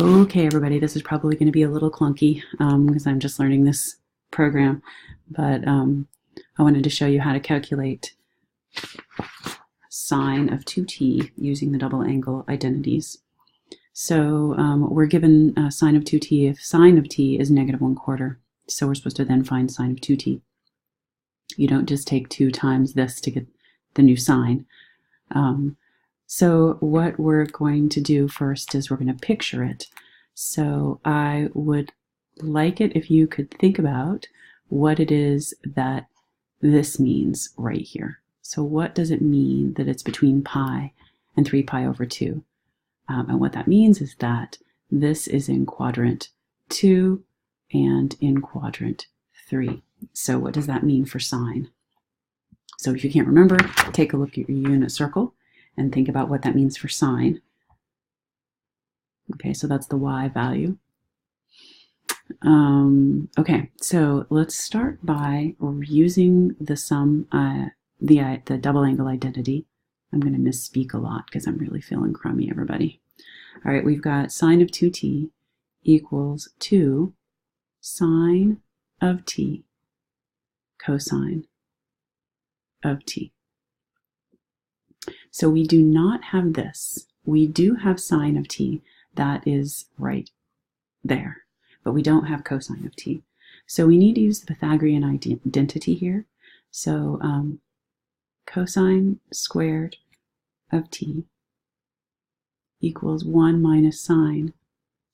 Okay, everybody, this is probably going to be a little clunky because I'm just learning this program, but I wanted to show you how to calculate sine of 2t using the double angle identities. So we're given sine of 2t if sine of t is -1/4. So we're supposed to then find sine of 2t. You don't just take 2 times this to get the new sine. So what we're going to do first is we're going to picture it. So I would like it if you could think about what it is that this means right here. So what does it mean that it's between pi and 3 pi over 2? And what that means is that this is in quadrant 2 and in quadrant 3. So what does that mean for sine? So if you can't remember, take a look at your unit circle and think about what that means for sine. Okay, so that's the y value. Okay, so let's start by using the sum, the double angle identity. I'm going to misspeak a lot because I'm really feeling crummy, everybody. All right, we've got sine of 2t equals 2 sine of t cosine of t. So we do not have this. We do have sine of t. That is right there. But we don't have cosine of t. So we need to use the Pythagorean identity here. So cosine squared of t equals 1 minus sine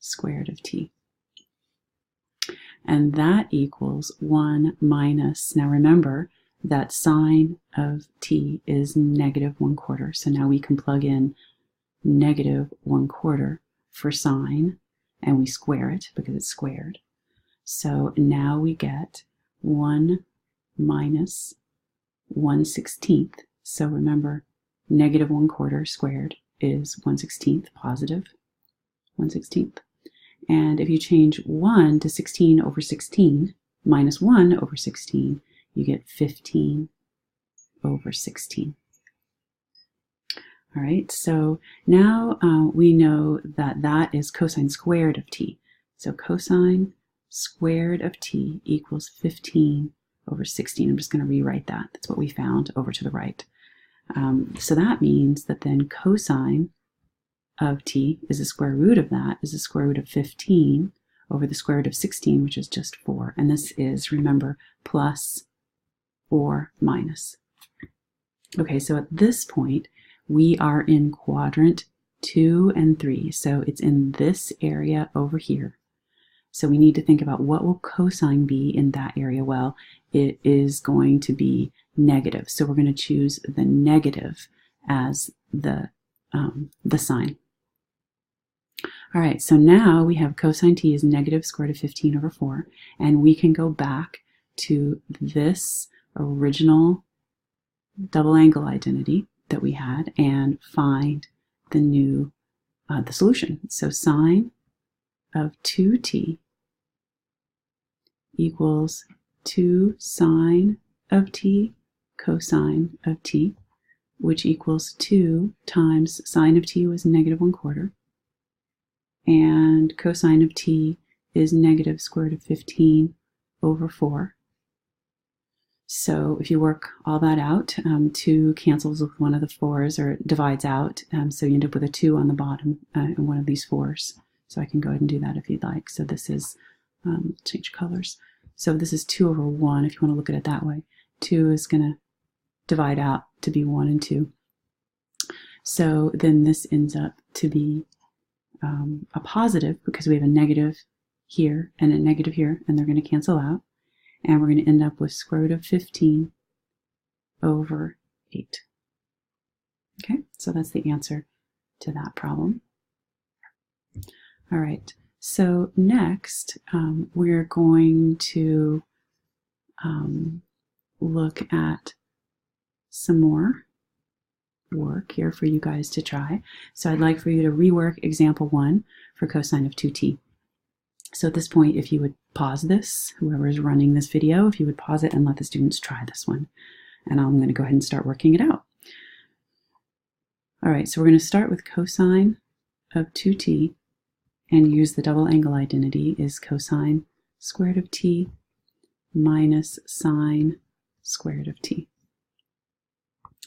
squared of t. And that equals 1 minus, now remember that sine of t is -1/4. So now we can plug in -1/4 for sine, and we square it because it's squared. So now we get 1 minus 1/16. So remember, -1/4 squared is 1/16, positive 1/16. And if you change 1 to 16 over 16, minus 1 over 16, you get 15 over 16. All right, so now we know that that is cosine squared of t. So cosine squared of t equals 15 over 16. I'm just going to rewrite that. That's what we found over to the right. So that means that then cosine of t is the square root of that, is the square root of 15 over the square root of 16, which is just 4. And this is, remember, plus or minus. Okay, so at this point, we are in quadrant 2 and 3. So it's in this area over here. So we need to think about what will cosine be in that area. Well, it is going to be negative. So we're going to choose the negative as the sign. All right, so now we have cosine t is negative square root of 15 over 4. And we can go back to this original double angle identity that we had and find the new the solution. So sine of 2t equals 2 sine of t cosine of t, which equals 2 times sine of t was -1/4, and cosine of t is negative square root of 15 over 4. So if you work all that out, 2 cancels with one of the 4s or divides out, so you end up with a 2 on the bottom in one of these 4s. So I can go ahead and do that if you'd like. So this is, change colors. So this is 2 over 1 if you want to look at it that way. 2 is going to divide out to be 1 and 2. So then this ends up to be a positive because we have a negative here and a negative here, and they're going to cancel out. And we're going to end up with square root of 15 over 8. Okay, so that's the answer to that problem. All right, so next we're going to look at some more work here for you guys to try. So I'd like for you to rework example 1 for cosine of 2t. So at this point, if you would pause this, whoever is running this video, if you would pause it and let the students try this one. And I'm going to go ahead and start working it out. All right, so we're going to start with cosine of 2t and use the double angle identity is cosine squared of t minus sine squared of t.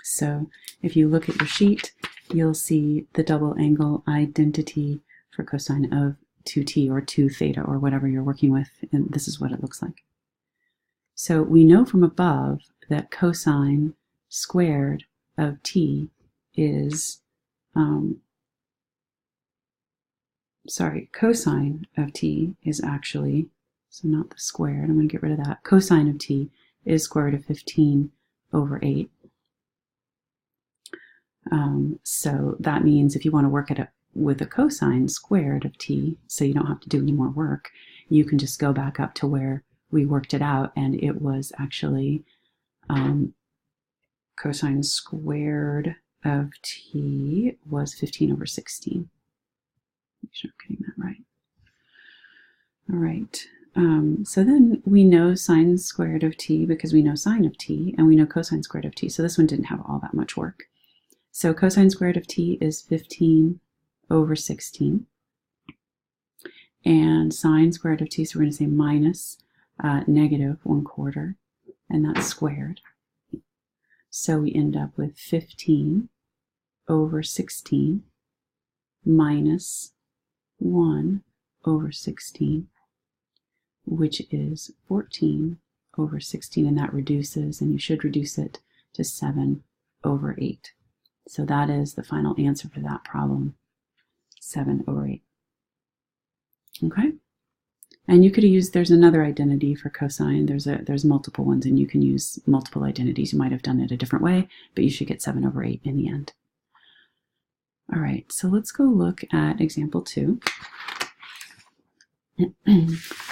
So if you look at your sheet, you'll see the double angle identity for cosine of 2t or 2 theta or whatever you're working with, and this is what it looks like. So we know from above that cosine squared of t is, cosine of t is actually, so not the squared, I'm going to get rid of that. Cosine of t is square root of 15 over 8. So that means if you want to work at it with a cosine squared of t, so you don't have to do any more work, you can just go back up to where we worked it out, and it was actually cosine squared of t was 15 over 16. Make sure I'm getting that right. All right. So then we know sine squared of t because we know sine of t, and we know cosine squared of t. So this one didn't have all that much work. So cosine squared of t is 15 over 16. And sine squared of t, so we're going to say minus negative 1/4, and that's squared. So we end up with 15 over 16 minus 1 over 16, which is 14 over 16, and that reduces, and you should reduce it to 7 over 8. So that is the final answer for that problem, 7 over 8. Okay? And you could use, there's another identity for cosine. There's multiple ones, and you can use multiple identities. You might have done it a different way, but you should get 7 over 8 in the end. All right, so let's go look at example 2.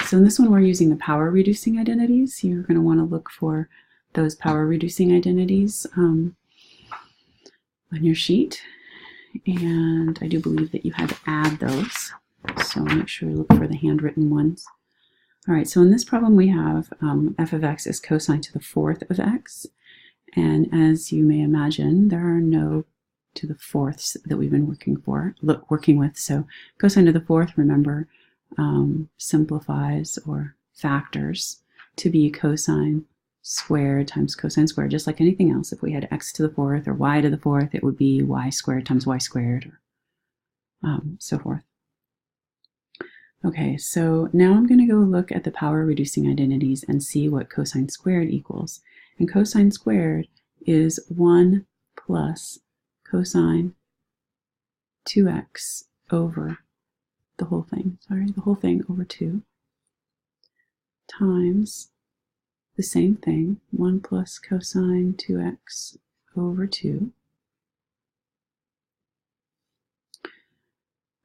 So in this one, we're using the power reducing identities. You're going to want to look for those power reducing identities on your sheet. And I do believe that you had to add those. So make sure you look for the handwritten ones. All right, so in this problem we have f of x is cosine to the 4th of x. And as you may imagine, there are no to the 4ths that we've been working with. So cosine to the 4th, remember, simplifies or factors to be cosine squared times cosine squared, just like anything else. If we had x to the 4th or y to the 4th, it would be y squared times y squared, or so forth. Okay, so now I'm going to go look at the power reducing identities and see what cosine squared equals. And cosine squared is 1 plus cosine 2x over the whole thing, over 2, times the same thing, 1 plus cosine 2x over 2.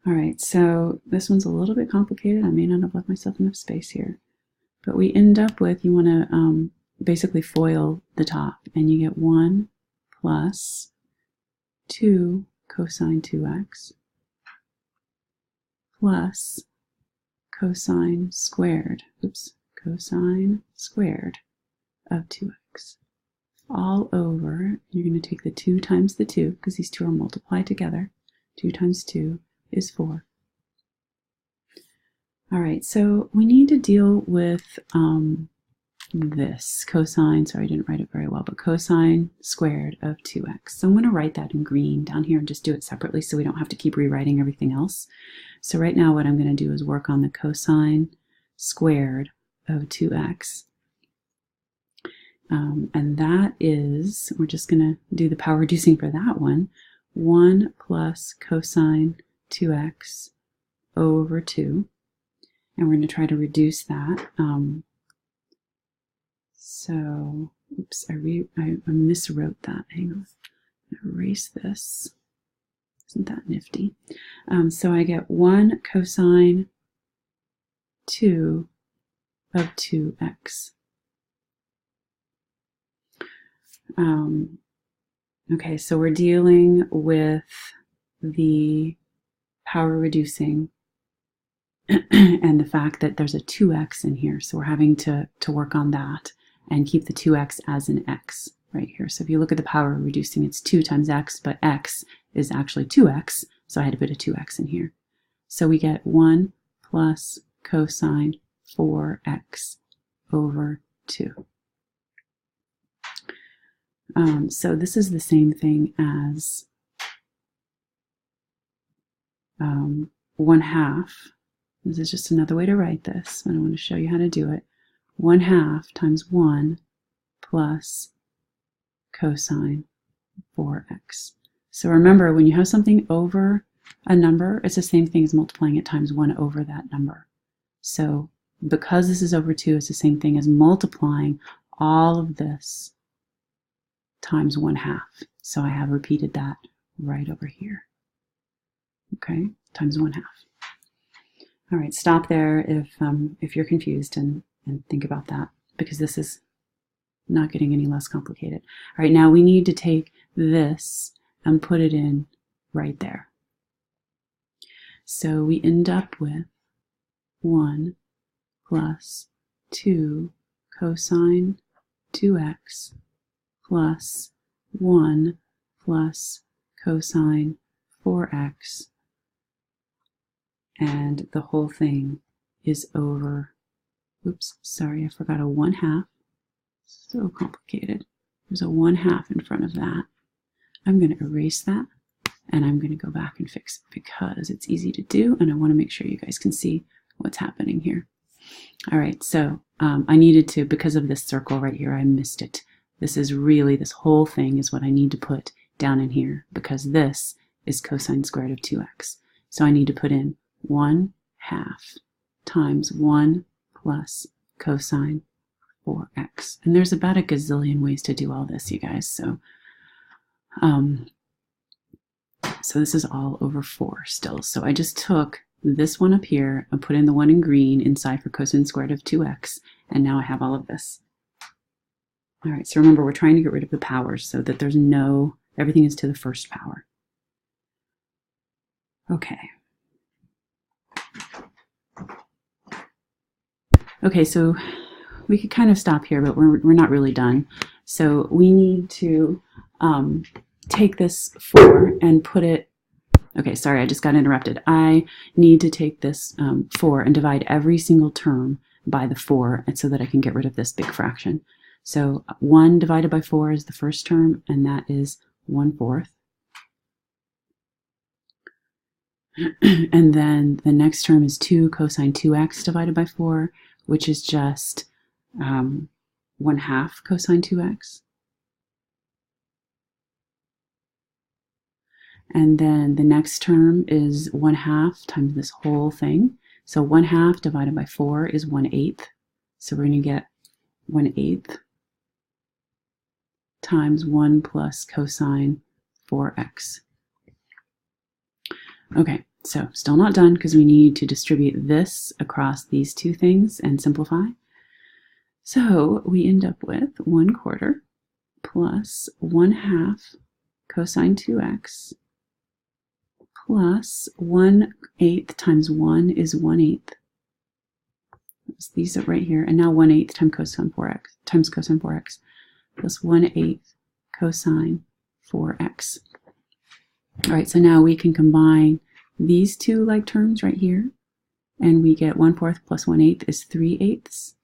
All right, so this one's a little bit complicated. I may not have left myself enough space here. But we end up with, you want to basically FOIL the top, and you get 1 plus 2 cosine 2x plus cosine squared of 2x, all over, you're going to take the 2 times the 2, because these two are multiplied together. 2 times 2 is 4. All right, so we need to deal with this cosine, sorry I didn't write it very well, but cosine squared of 2x. So I'm going to write that in green down here and just do it separately so we don't have to keep rewriting everything else. So right now what I'm going to do is work on the cosine squared of 2x. And that is, we're just going to do the power reducing for that one, 1 plus cosine 2x over 2. And we're going to try to reduce that. So, oops, I miswrote that. Hang on. Erase this. Isn't that nifty? So I get 1 cosine 2 of 2x. Okay, so we're dealing with the power reducing and the fact that there's a 2x in here. So we're having to work on that and keep the 2x as an x right here. So if you look at the power reducing, it's 2 times x, but x is actually 2x, so I had to put a 2x in here. So we get 1 plus cosine 4x over 2. So this is the same thing as 1/2. This is just another way to write this, but I want to show you how to do it. 1/2 times 1 plus cosine 4x. So remember, when you have something over a number, it's the same thing as multiplying it times 1 over that number. So because this is over 2, it's the same thing as multiplying all of this times 1/2. So I have repeated that right over here. Okay, times 1/2. All right, stop there if you're confused and think about that, because this is not getting any less complicated. All right, now we need to take this and put it in right there. So we end up with 1 plus 2 cosine 2x plus 1 plus cosine 4x, and the whole thing is over, oops, sorry, I forgot a 1/2. So complicated. There's a 1/2 in front of that. I'm going to erase that, and I'm going to go back and fix it because it's easy to do, and I want to make sure you guys can see what's happening here. All right, so I needed to, because of this circle right here, I missed it. This is really, this whole thing is what I need to put down in here, because this is cosine squared of 2x. So I need to put in 1/2 times 1 plus cosine 4x. And there's about a gazillion ways to do all this, you guys. So this is all over 4 still. So I just took this one up here and put in the one in green inside for cosine squared of 2x, and now I have all of this. All right, so remember, we're trying to get rid of the powers so that there's no, everything is to the first power. Okay. Okay, so we could kind of stop here, but we're not really done. So we need to take this 4 and put it, okay, sorry, I just got interrupted. I need to take this 4 and divide every single term by the 4, and so that I can get rid of this big fraction. So 1 divided by 4 is the first term, and that is 1/4. And then the next term is 2 cosine 2x divided by 4, which is just 1/2 cosine 2x. And then the next term is 1/2 times this whole thing. So 1/2 divided by 4 is 1/8. So we're going to get 1/8 times 1 plus cosine 4x. Okay, so still not done because we need to distribute this across these two things and simplify. So we end up with 1/4 plus 1/2 cosine 2x plus 1/8 times 1 is 1/8. These are right here, and now 1/8 times cosine 4x plus 1/8 cosine 4x. All right, so now we can combine these two like terms right here, and we get 1/4 plus 1/8 is 3/8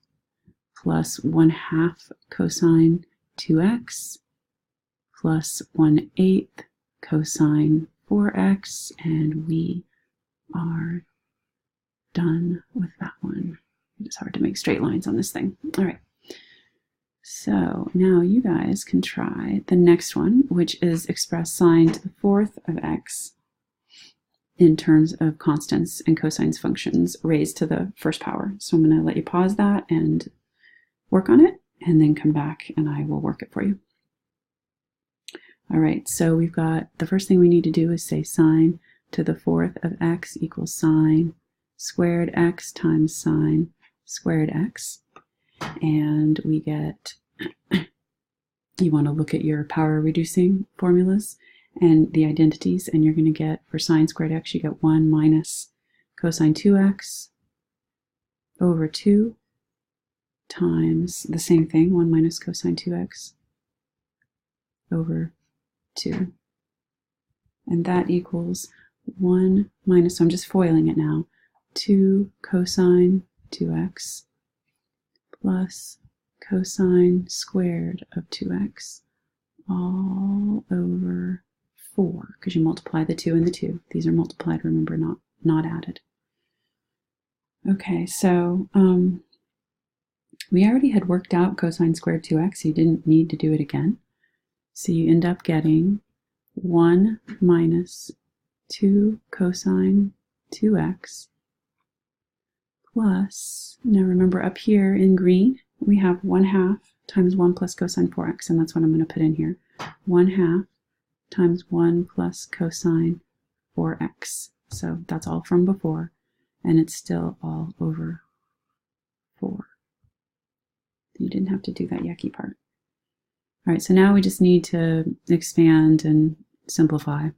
plus 1/2 cosine 2x plus 1/8 cosine 4x, and we are done with that one. It's hard to make straight lines on this thing. All right. So now you guys can try the next one, which is express sine to the 4th of x in terms of constants and cosines functions raised to the first power. So I'm going to let you pause that and work on it, and then come back and I will work it for you. All right, so we've got, the first thing we need to do is say sine to the 4th of x equals sine squared x times sine squared x. And we get, you want to look at your power reducing formulas and the identities, and you're going to get, for sine squared x, you get 1 minus cosine 2x over 2 times the same thing, 1 minus cosine 2x over 2. And that equals 1 minus, so I'm just foiling it now, 2 cosine 2x plus cosine squared of 2x all over 4, because you multiply the 2 and the 2. These are multiplied, remember, not added. Okay, so we already had worked out cosine squared 2x. You didn't need to do it again. So you end up getting 1 minus 2 cosine 2x plus, now remember up here in green, we have 1/2 times 1 plus cosine 4x, and that's what I'm going to put in here. 1/2 times 1 plus cosine 4x. So that's all from before, and it's still all over 4. You didn't have to do that yucky part. All right, so now we just need to expand and simplify.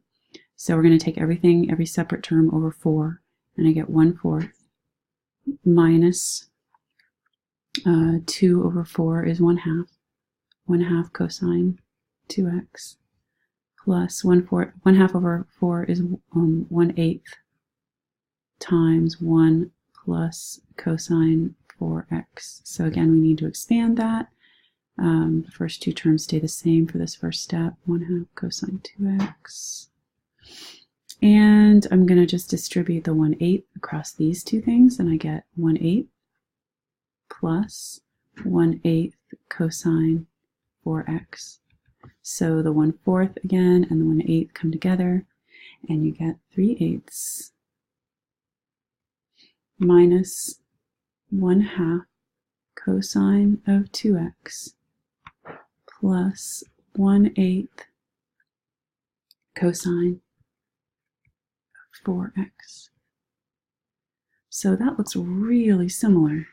So we're going to take everything, every separate term over 4, and I get 1/4 minus 2 over 4 is 1/2. 1/2 cosine 2x plus 1/2 over 4 is 1/8 times 1 plus cosine 4x. So again, we need to expand that. The first two terms stay the same for this first step. 1/2 cosine 2x. And I'm going to just distribute the 1/8 across these two things, and I get 1/8 plus 1/8 cosine 4x. So the 1/4 again and the 1/8 come together, and you get 3/8 minus 1/2 cosine of 2x plus 1/8 cosine 4x. So that looks really similar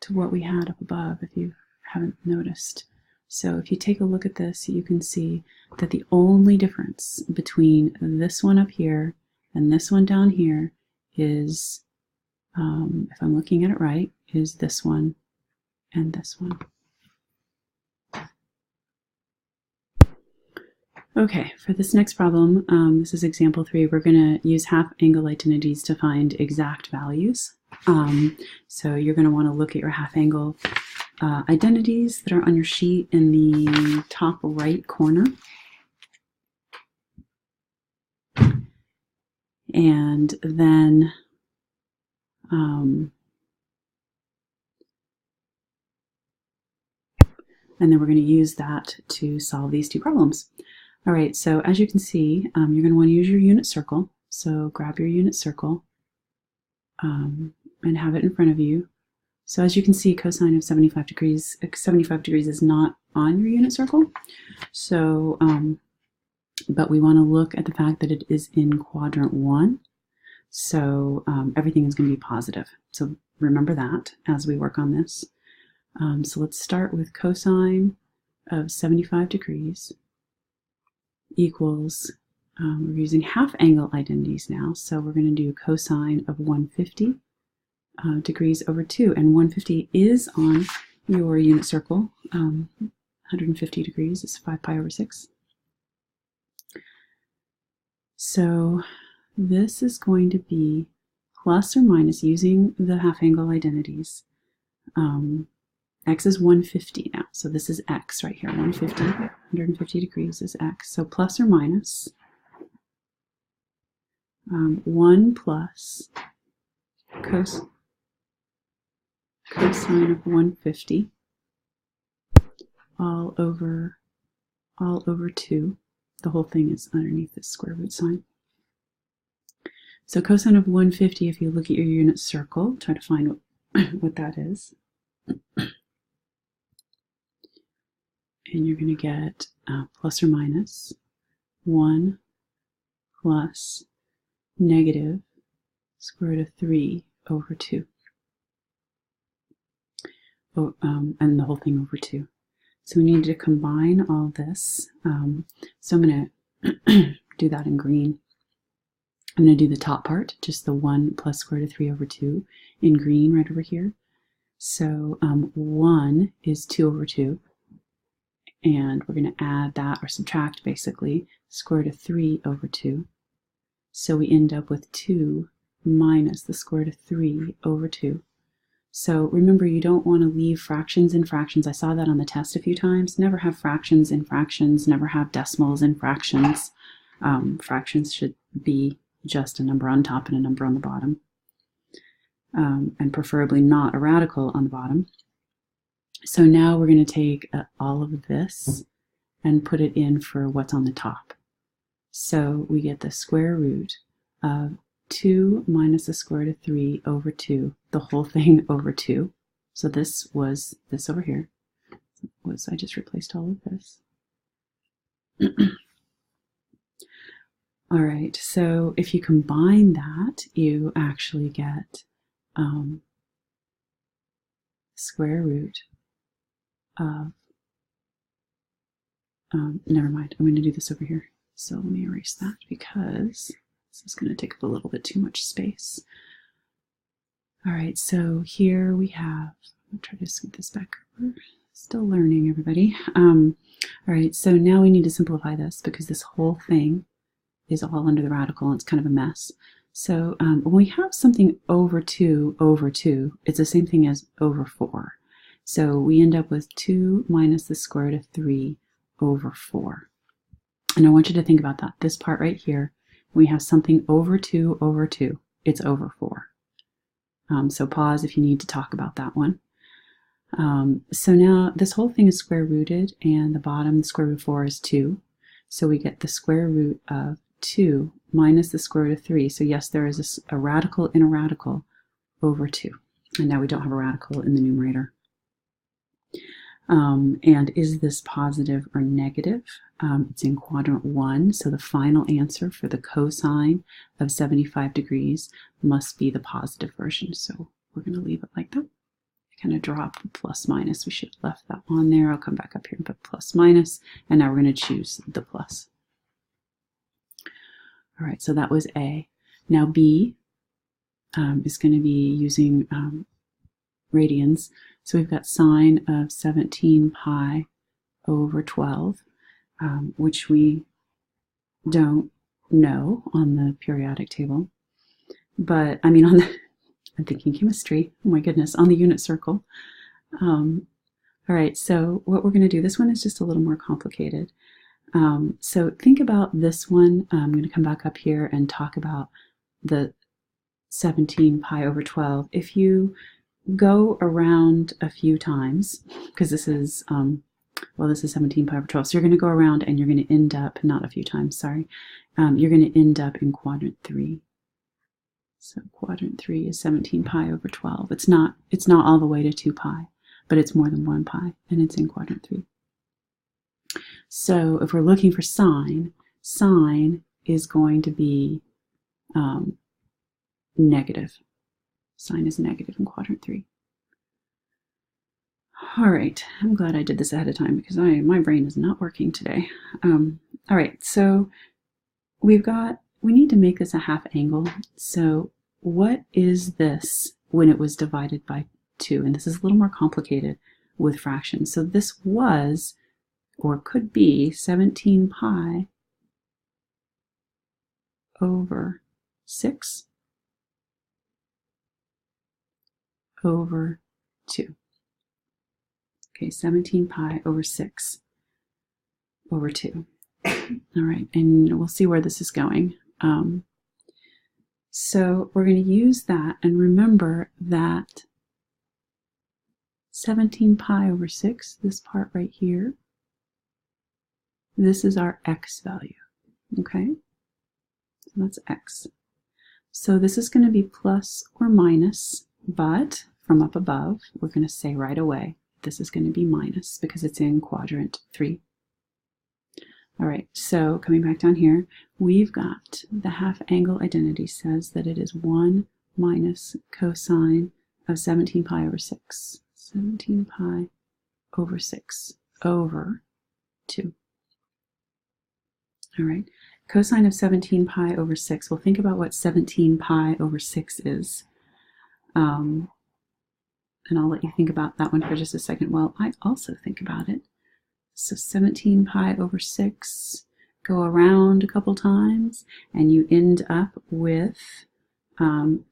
to what we had up above, if you haven't noticed. So if you take a look at this, you can see that the only difference between this one up here and this one down here is, if I'm looking at it right, is this one and this one. Okay, for this next problem, this is example 3, we're going to use half angle identities to find exact values. So you're going to want to look at your half angle identities that are on your sheet in the top right corner. And then we're going to use that to solve these two problems. All right, so as you can see, you're going to want to use your unit circle. So grab your unit circle and have it in front of you. So as you can see, cosine of 75 degrees is not on your unit circle. So, but we want to look at the fact that it is in quadrant 1. So everything is going to be positive. So remember that as we work on this. So let's start with cosine of 75 degrees equals, we're using half angle identities now, so we're going to do cosine of 150 degrees over 2, and 150 is on your unit circle. 150 degrees is 5 pi over 6. So this is going to be plus or minus, using the half angle identities. X is 150 now, so this is x right here, 150 degrees is x. So plus or minus 1 plus cosine of 150 all over 2. The whole thing is underneath this square root sign. So cosine of 150, if you look at your unit circle, try to find what that is. And you're going to get plus or minus 1 plus negative square root of 3 over 2. Oh, and the whole thing over 2. So we need to combine all this. So I'm going to do that in green. I'm going to do the top part, just the 1 plus square root of 3 over 2 in green right over here. So 1 is 2 over 2. And we're going to add that, or subtract basically, square root of 3 over 2. So we end up with 2 minus the square root of 3 over 2. So remember, you don't want to leave fractions in fractions. I saw that on the test a few times. Never have fractions in fractions, never have decimals in fractions. Fractions should be just a number on top and a number on the bottom, and preferably not a radical on the bottom. So now we're going to take all of this and put it in for what's on the top. So we get the square root of 2 minus the square root of 3 over 2, the whole thing over 2. So this was this over here. I just replaced all of this. All right, so if you combine that, you actually get square root of, never mind, I'm going to do this over here. So let me erase that because this is going to take up a little bit too much space. All right, so here we have, I'll try to scoot this back over. Still learning, everybody. All right, so now we need to simplify this because this whole thing is all under the radical and it's kind of a mess. So when we have something over 2 over 2, it's the same thing as over 4. So we end up with 2 minus the square root of 3 over 4. And I want you to think about that. This part right here, we have something over 2 over 2. It's over 4. So pause if you need to talk about that one. So now this whole thing is square rooted, and the bottom, the square root of 4 is 2. So we get the square root of 2 minus the square root of 3. So yes, there is a radical in a radical over 2. And now we don't have a radical in the numerator. And is this positive or negative? It's in quadrant 1, so the final answer for the cosine of 75 degrees must be the positive version. So we're going to leave it like that. Kind of drop the plus minus. We should have left that on there. I'll come back up here and put plus minus, and now we're going to choose the plus. All right, so that was A. Now B is going to be using radians. So we've got sine of 17 pi over 12, which we don't know on the periodic table. But, I mean, on the, I'm thinking chemistry, oh my goodness, on the unit circle. All right, so what we're going to do, this one is just a little more complicated. So think about this one. I'm going to come back up here and talk about the 17 pi over 12. If you go around a few times, because this is, well, this is 17 pi over 12, so you're going to go around and you're going to end up, not a few times, sorry, you're going to end up in quadrant 3. So quadrant 3 is 17 pi over 12. It's not all the way to 2 pi, but it's more than 1 pi, and it's in quadrant 3. So if we're looking for sine, sine is going to be negative. Sine is negative in quadrant 3. All right, I'm glad I did this ahead of time because my brain is not working today. All right, so we need to make this a half angle. So what is this when it was divided by 2? And this is a little more complicated with fractions. So this was, or could be, 17 pi over 6 over 2. Okay, 17 pi over 6 over 2. All right, and we'll see where this is going. So we're going to use that, and remember that 17 pi over 6, this part right here, this is our x value, okay? So that's x. So this is going to be plus or minus, but from up above, we're going to say right away, this is going to be minus because it's in quadrant 3. All right, so coming back down here, we've got the half angle identity says that it is 1 minus cosine of 17 pi over 6. 17 pi over 6 over 2. All right, cosine of 17 pi over 6. Well, think about what 17 pi over 6 is. And I'll let you think about that one for just a second while I also think about it. So 17 pi over 6, go around a couple times, and you end up with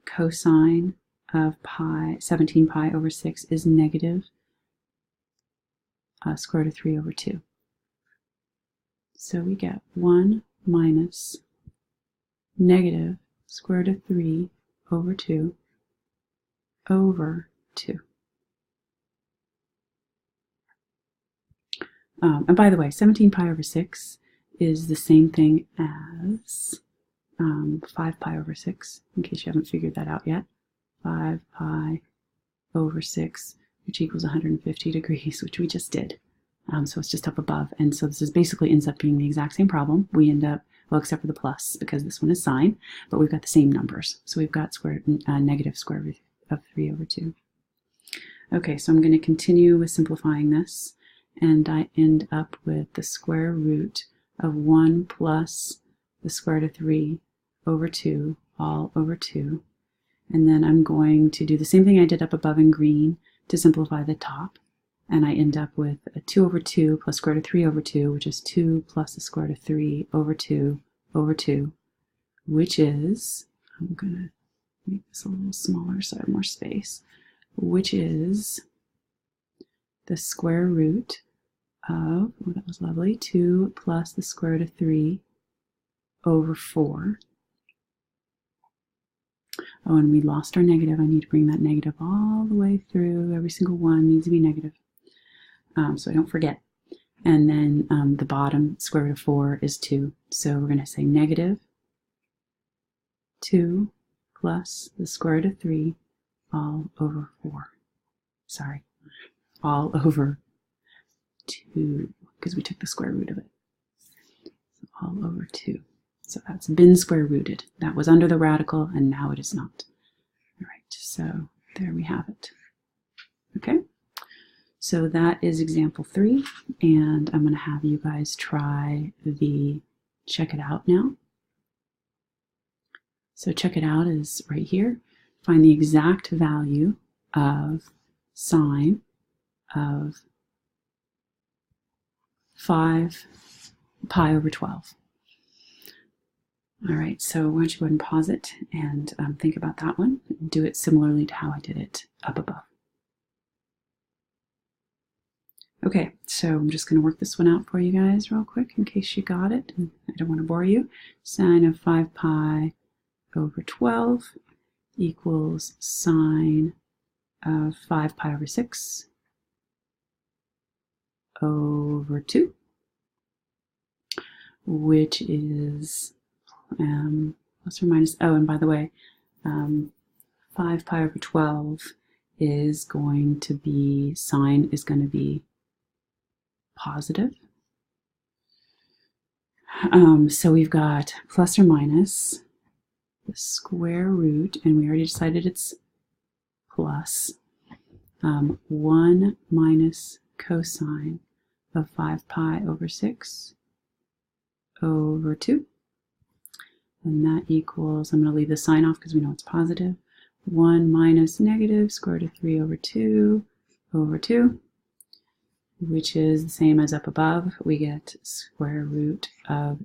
cosine of pi, 17 pi over 6 is negative square root of 3 over 2. So we get 1 minus negative square root of 3 over 2 over 2. And by the way, 17 pi over 6 is the same thing as 5 pi over 6, in case you haven't figured that out yet. 5 pi over 6, which equals 150 degrees, which we just did. So it's just up above. And so this is basically ends up being the exact same problem. We end up, well, except for the plus, because this one is sine, but we've got the same numbers. So we've got negative square root of 3 over 2. Okay, so I'm going to continue with simplifying this, and I end up with the square root of 1 plus the square root of 3 over 2, all over 2. And then I'm going to do the same thing I did up above in green to simplify the top. And I end up with a 2 over 2 plus square root of 3 over 2, which is 2 plus the square root of 3 over 2 over 2, which is, I'm going to make this a little smaller so I have more space, which is the square root of, oh, that was lovely, 2 plus the square root of 3 over 4. Oh, and we lost our negative. I need to bring that negative all the way through. Every single one needs to be negative, so I don't forget. And then the bottom square root of 4 is 2. So we're going to say negative 2 plus the square root of 3 all over 4. Sorry, all over 2, because we took the square root of it. So all over 2. So that's been square rooted. That was under the radical, and now it is not. All right, so there we have it. Okay, so that is example 3, and I'm going to have you guys try the check it out now. So check it out is right here. Find the exact value of sine of 5 pi over 12. All right, so why don't you go ahead and pause it and think about that one. Do it similarly to how I did it up above. Okay, so I'm just going to work this one out for you guys real quick in case you got it. And I don't want to bore you. Sine of 5 pi over 12 equals sine of 5 pi over 6 over 2, which is plus or minus, oh, and by the way, 5 pi over 12 is going to be, sine is going to be positive. So we've got plus or minus the square root, and we already decided it's plus 1 minus cosine of 5 pi over 6 over 2. And that equals, I'm going to leave the sign off because we know it's positive, 1 minus negative square root of 3 over 2 over 2, which is the same as up above. We get square root of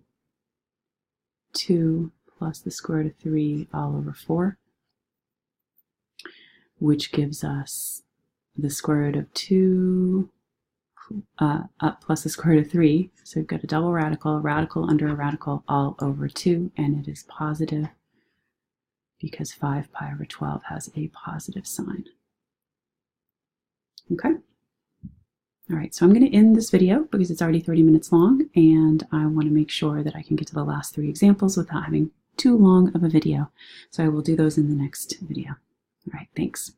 2 plus the square root of 3 all over 4, which gives us the square root of 2 up plus the square root of 3. So we've got a double radical, radical under a radical all over 2, and it is positive because 5 pi over 12 has a positive sign. Okay? All right, so I'm going to end this video because it's already 30 minutes long, and I want to make sure that I can get to the last 3 examples without having too long of a video. So I will do those in the next video. All right, thanks.